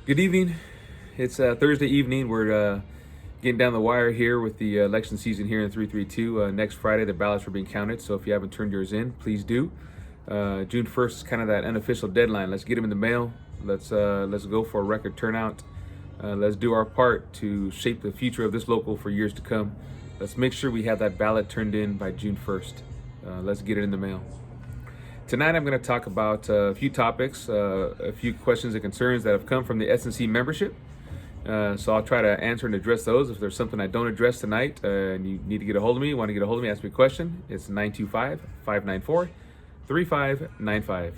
Good evening. It's Thursday evening. We're getting down the wire here with the election season here in 332. Next Friday, the ballots are being counted. So if you haven't turned yours in, please do. June 1st is kind of that unofficial deadline. Let's get them in the mail. Let's go for a record turnout. Let's do our part to shape the future of this local for years to come. Let's make sure we have that ballot turned in by June 1st. Let's get it in the mail. Tonight, I'm going to talk about a few topics, a few questions and concerns that have come from the S&C membership. So I'll try to answer and address those. If there's something I don't address tonight and you need to get a hold of me, want to get a hold of me, ask me a question, it's 925-594-3595.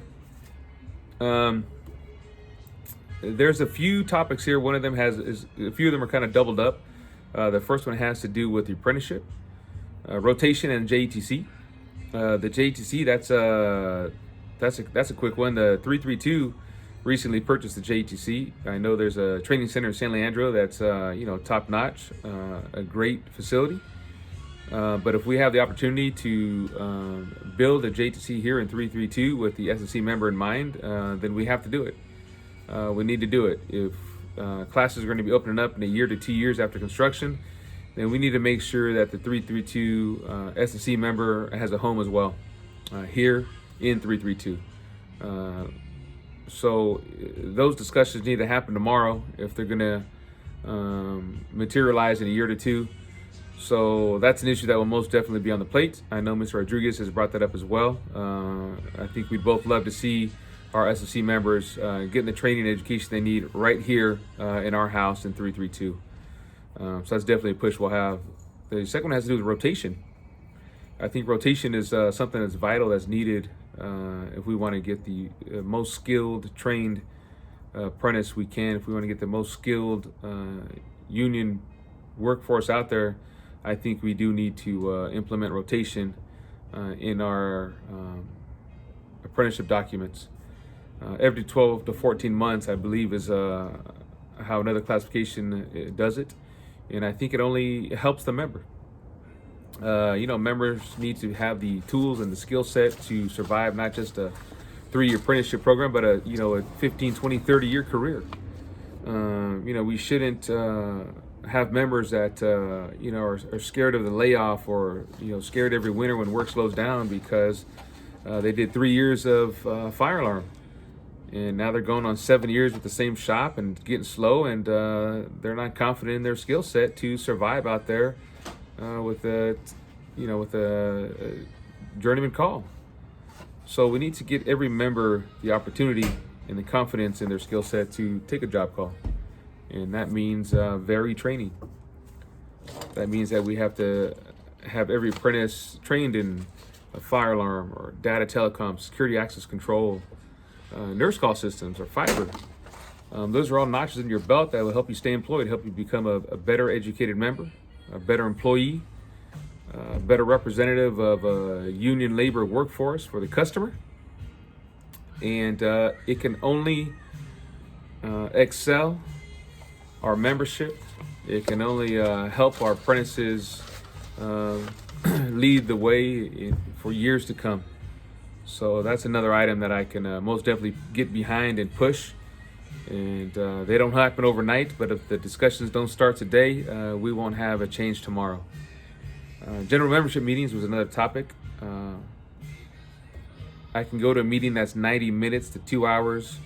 There's a few topics here. One of them a few of them are kind of doubled up. The first one has to do with the apprenticeship, rotation, and JETC. The JTC, that's a quick one. The 332 recently purchased the JTC. I know there's a training center in San Leandro that's top notch, a great facility. But if we have the opportunity to build a JTC here in 332 with the SSC member in mind, then we have to do it. We need to do it. If classes are going to be opening up in a year to 2 years after construction, then we need to make sure that the 332 S&C member has a home as well here in 332. So those discussions need to happen tomorrow if they're going to materialize in a year to two. So that's an issue that will most definitely be on the plate. I know Mr. Rodriguez has brought that up as well. I think we'd both love to see our S&C members getting the training and education they need right here in our house in 332. So that's definitely a push we'll have. The second one has to do with rotation. I think rotation is something that's vital, that's needed if we want to get the most skilled, trained apprentice we can. If we want to get the most skilled union workforce out there, I think we do need to implement rotation in our apprenticeship documents. Every 12 to 14 months, I believe, is how another classification does it. And I think it only helps the member. Members need to have the tools and the skill set to survive not just a 3-year apprenticeship program, but a 15, 20, 30-year career. We shouldn't have members that are scared of the layoff or scared every winter when work slows down because they did 3 years of fire alarm. And now they're going on 7 years with the same shop and getting slow, and they're not confident in their skill set to survive out there with a journeyman call. So we need to get every member the opportunity and the confidence in their skill set to take a job call, and that means varied training. That means that we have to have every apprentice trained in a fire alarm or data telecom, security access control, nurse call systems, or fiber. Those are all notches in your belt that will help you stay employed, help you become a better educated member, a better employee, a better representative of a union labor workforce for the customer. And it can only excel our membership. It can only help our apprentices lead the way for years to come. So that's another item that I can most definitely get behind and push. And they don't happen overnight, but if the discussions don't start today, we won't have a change tomorrow. General membership meetings was another topic. I can go to a meeting that's 90 minutes to 2 hours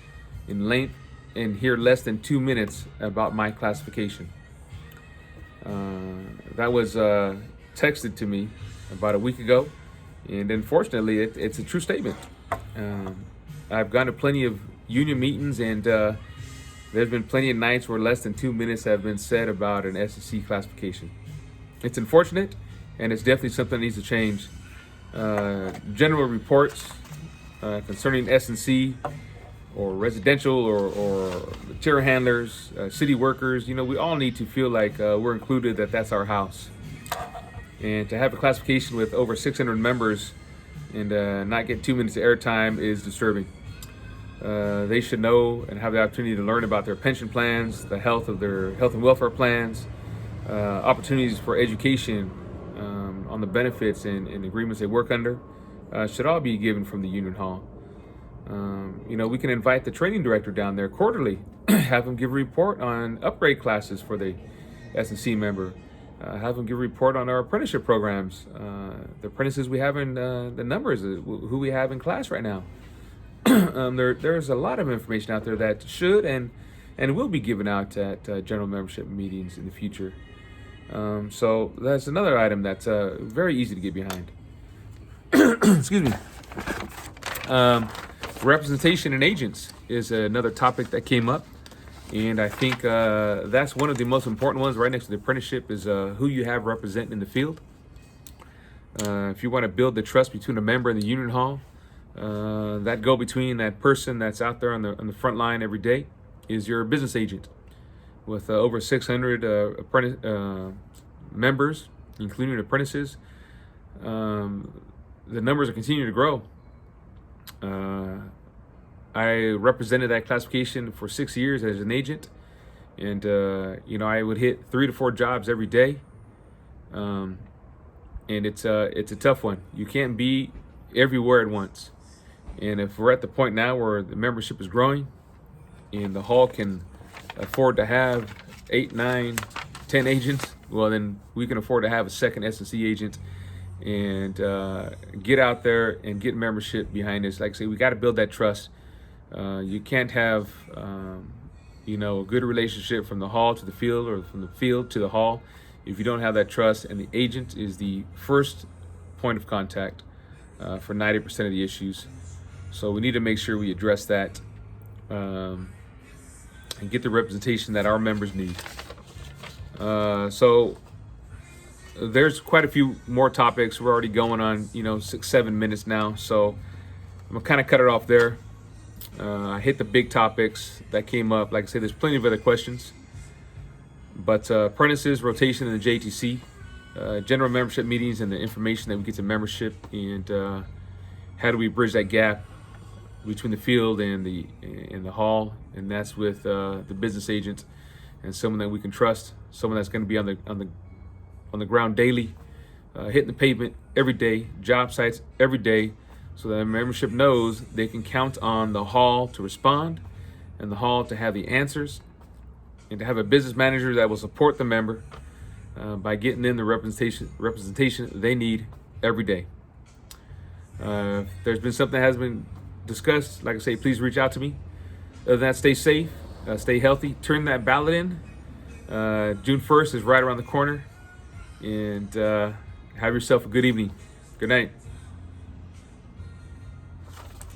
in length and hear less than 2 minutes about my classification. That was texted to me about a week ago. And unfortunately, it's a true statement. I've gone to plenty of union meetings, and there's been plenty of nights where less than 2 minutes have been said about an SEC classification. It's unfortunate, and it's definitely something that needs to change. General reports concerning S&C or residential or material handlers, city workers, we all need to feel like we're included, that's our house. And to have a classification with over 600 members and not get 2 minutes of airtime is disturbing. They should know and have the opportunity to learn about their pension plans, the health of their health and welfare plans, opportunities for education on the benefits and agreements they work under. Should all be given from the union hall. We can invite the training director down there quarterly have them give a report on upgrade classes for the S&C member. Have them give a report on our apprenticeship programs, the apprentices we have in the numbers, who we have in class right now. There's a lot of information out there that should and will be given out at general membership meetings in the future. So that's another item that's very easy to get behind. Excuse me. Representation and agents is another topic that came up. And I think that's one of the most important ones right next to the apprenticeship is who you have representing in the field. If you want to build the trust between a member and the union hall, that go between that person that's out there on the front line every day is your business agent. With over 600 members, including apprentices, the numbers are continuing to grow. I represented that classification for 6 years as an agent, and I would hit 3 to 4 jobs every day, and it's a tough one. You can't be everywhere at once, and if we're at the point now where the membership is growing, and the hall can afford to have 8, 9, 10 agents, well then we can afford to have a second S&C agent and get out there and get membership behind us. Like I say, we got to build that trust. You can't have, a good relationship from the hall to the field or from the field to the hall if you don't have that trust. And the agent is the first point of contact for 90% of the issues. So we need to make sure we address that and get the representation that our members need. So there's quite a few more topics. We're already going on, 6-7 minutes now. So I'm gonna kind of cut it off there. I hit the big topics that came up. Like I said, there's plenty of other questions. But apprentices, rotation in the JTC, general membership meetings and the information that we get to membership, and how do we bridge that gap between the field and the hall, and that's with the business agent and someone that we can trust, someone that's going to be on the ground daily, hitting the pavement every day, job sites every day, so that the membership knows they can count on the hall to respond and the hall to have the answers, and to have a business manager that will support the member by getting in the representation they need every day. If there's been something that has been discussed, like I say, please reach out to me. Other than that, stay safe, stay healthy, turn that ballot in. June 1st is right around the corner, and have yourself a good evening. Good night.